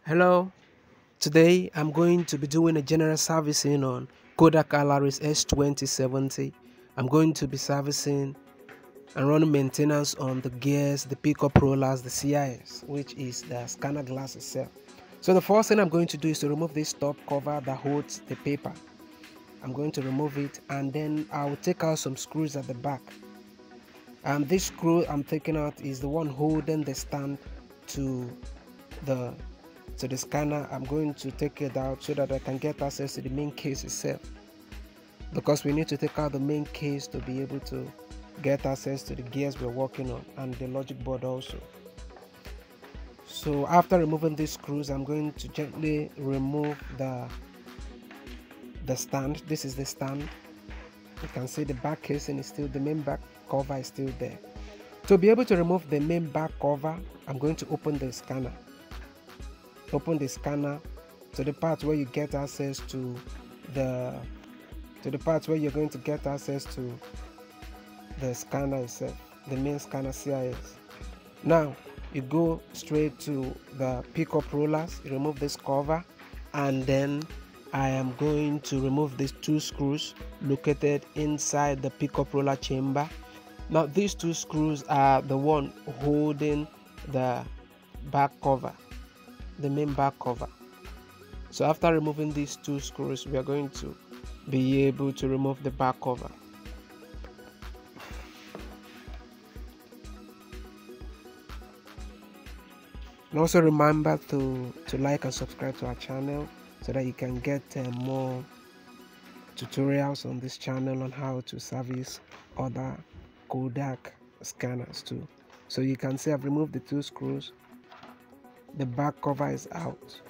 Hello, today I'm going to be doing a general servicing on kodak Alaris S2070. I'm going to be servicing and running maintenance on the gears, the pickup rollers, the CIS, which is the scanner glass itself. So the first thing I'm going to do is to remove this top cover that holds the paper. I'm going to remove it, and then I'll take out some screws at the back. And this screw I'm taking out is the one holding the stand to the scanner. I'm going to take it out so that I can get access to the main case itself, because we need to take out the main case to be able to get access to the gears we're working on and the logic board also. So after removing these screws, I'm going to gently remove the stand. This is the stand. You can see the back casing is still, the main back cover is still there. To be able to remove the main back cover, I'm going to open the scanner. Open the scanner to the part where you get access to the part where you're going to get access to the scanner itself, the main scanner CIS. Now you go straight to the pickup rollers, you remove this cover, and then I am going to remove these two screws located inside the pickup roller chamber. Now these two screws are the one holding the back cover, the main back cover. So after removing these two screws, we are going to be able to remove the back cover. And also remember to like and subscribe to our channel so that you can get more tutorials on this channel on how to service other kodak scanners too. So you can see I've removed the two screws. The back cover is out.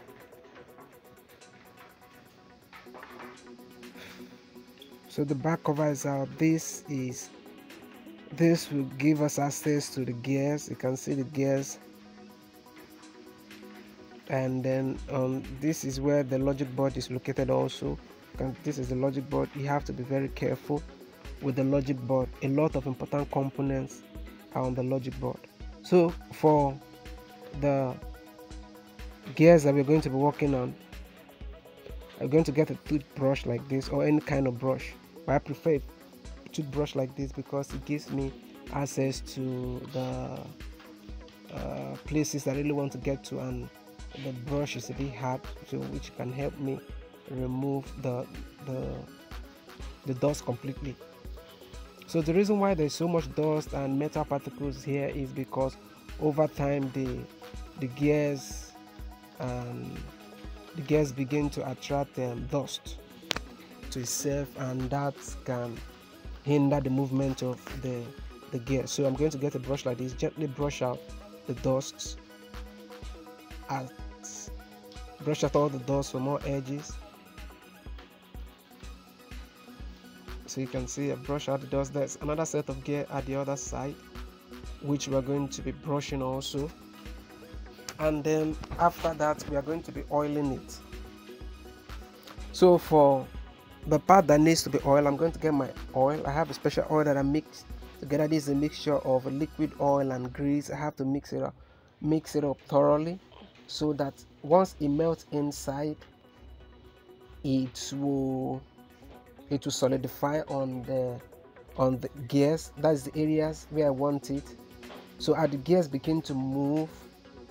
So the back cover is out. This will give us access to the gears. You can see the gears, and then this is where the logic board is located also. This is the logic board. You have to be very careful with the logic board. A lot of important components are on the logic board. So for the gears that we're going to be working on, I'm going to get a toothbrush like this, or any kind of brush, but I prefer a toothbrush like this because it gives me access to the places that I really want to get to, and the brush is a bit hard, so which can help me remove the dust completely. So the reason why there's so much dust and metal particles here is because over time the gears begin to attract dust to itself, and that can hinder the movement of the gear. So I'm going to get a brush like this, gently brush out the dust, brush out all the dust from all edges. So you can see I brush out the dust. There's another set of gear at the other side which we're going to be brushing also, and then after that we are going to be oiling it. So for the part that needs to be oiled, I'm going to get my oil. I have a special oil that I mix together. This is a mixture of liquid oil and grease. I have to mix it up thoroughly so that once it melts inside, it will solidify on the gears. That's the areas where I want it. So as the gears begin to move,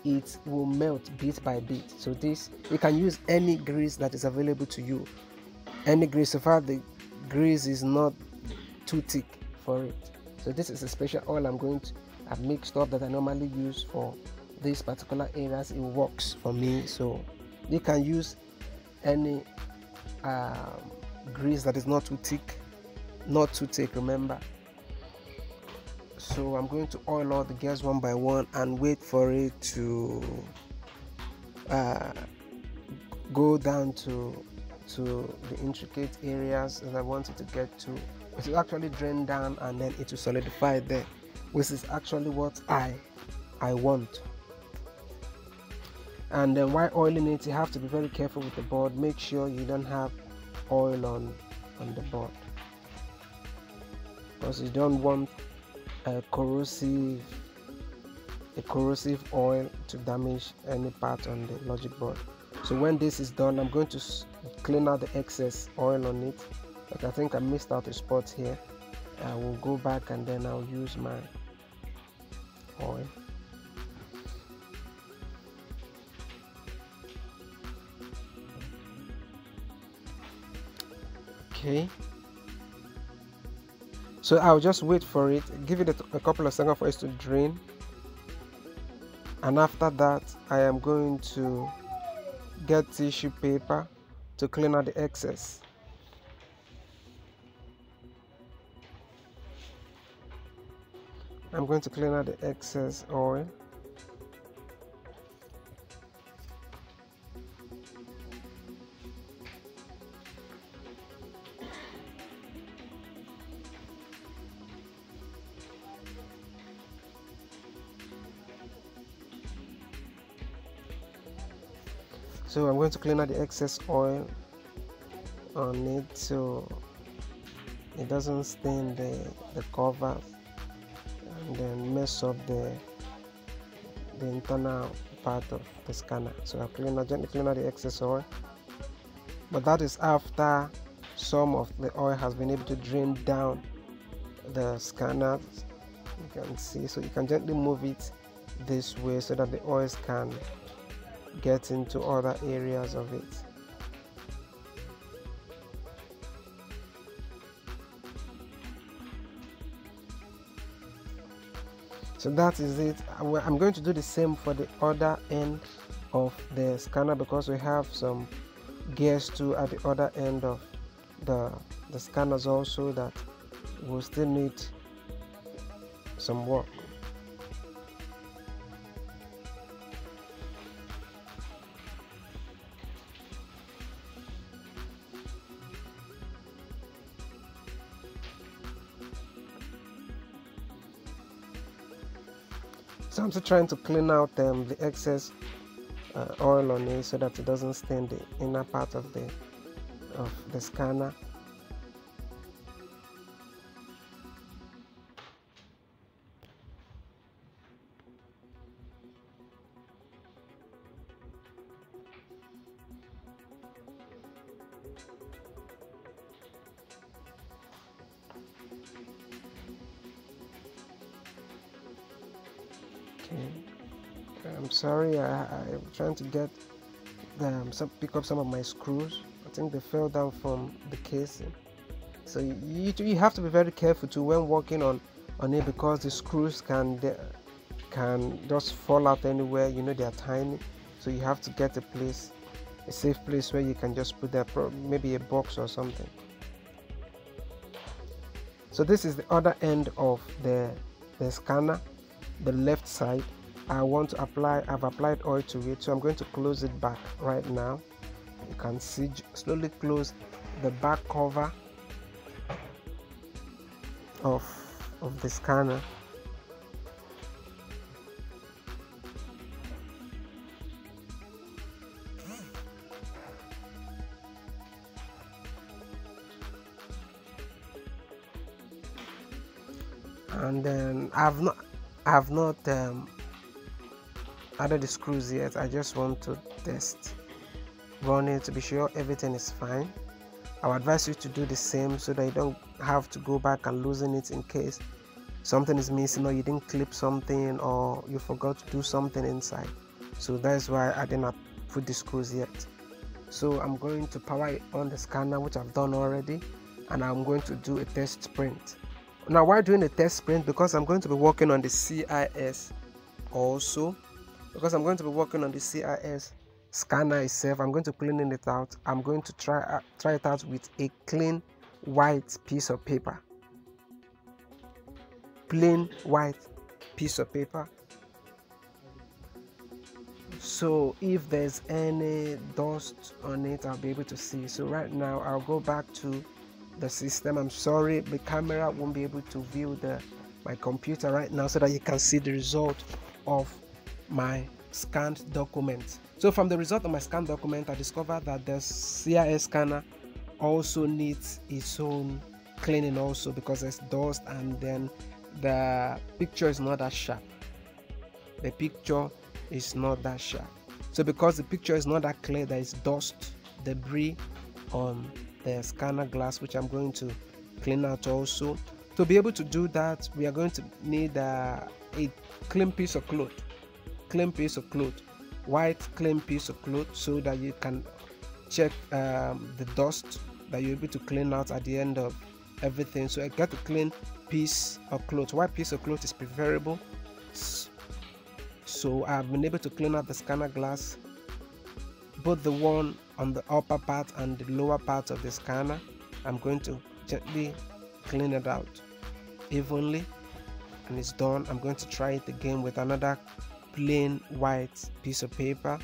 it will melt bit by bit. So this, you can use any grease that is available to you, any grease, so far the grease is not too thick for it. So this is a special oil I've mixed up that I normally use for these particular areas. It works for me. So you can use any grease that is not too thick, remember. So I'm going to oil all the gears one by one and wait for it to go down to the intricate areas that I want it to get to. It will actually drain down and then it will solidify there, which is actually what I want. And then while oiling it, you have to be very careful with the board. Make sure you don't have oil on the board, because you don't want corrosive a corrosive oil to damage any part on the logic board. So when this is done, I'm going to clean out the excess oil on it. Like I think I missed out a spot here. I will go back and then I'll use my oil. Okay, so I'll just wait for it, give it a couple of seconds for it to drain, and after that I am going to get tissue paper to clean out the excess. I'm going to clean out the excess oil. So I'm going to clean out the excess oil on it so it doesn't stain the cover and then mess up the internal part of the scanner. So I'll gently clean out the excess oil, but that is after some of the oil has been able to drain down the scanner. You can see, so you can gently move it this way so that the oils can get into other areas of it. So that is it. I'm going to do the same for the other end of the scanner because we have some gears too at the other end of the scanners also that will still need some work. So I'm still trying to clean out the excess oil on it so that it doesn't stain the inner part of the scanner. Okay, I'm sorry, I'm trying to get pick up some of my screws. I think they fell down from the casing. So you have to be very careful too when working on it because the screws can just fall out anywhere. You know, they are tiny, so you have to get a safe place where you can just put that, maybe a box or something. So this is the other end of the scanner, the left side. I've applied oil to it, so I'm going to close it back right now. You can see, slowly close the back cover of the scanner. And then I've not added the screws yet. I just want to test run it to be sure everything is fine. I would advise you to do the same so that you don't have to go back and loosen it in case something is missing or you didn't clip something or you forgot to do something inside. So that's why I did not put the screws yet. So I'm going to power it on the scanner, which I've done already, and I'm going to do a test sprint. Now while doing the test sprint, because I'm going to be working on the CIS also, because I'm going to be working on the CIS scanner itself, I'm going to clean it out. I'm going to try it out with a clean white piece of paper, plain white piece of paper. So if there's any dust on it, I'll be able to see. So right now I'll go back to the system. I'm sorry, the camera won't be able to view my computer right now so that you can see the result of my scanned document. So from the result of my scanned document, I discovered that the CIS scanner also needs its own cleaning also because there's dust and then the picture is not as sharp. the picture is not that sharp. So because the picture is not that clear, there is dust, debris on the scanner glass, which I'm going to clean out also. To be able to do that, we are going to need a clean piece of cloth, white clean piece of cloth, so that you can check the dust that you're able to clean out at the end of everything. So I get a clean piece of cloth. White piece of cloth is preferable. So I've been able to clean out the scanner glass, both the one on the upper part and the lower part of the scanner. I'm going to gently clean it out evenly, and it's done. I'm going to try it again with another plain white piece of paper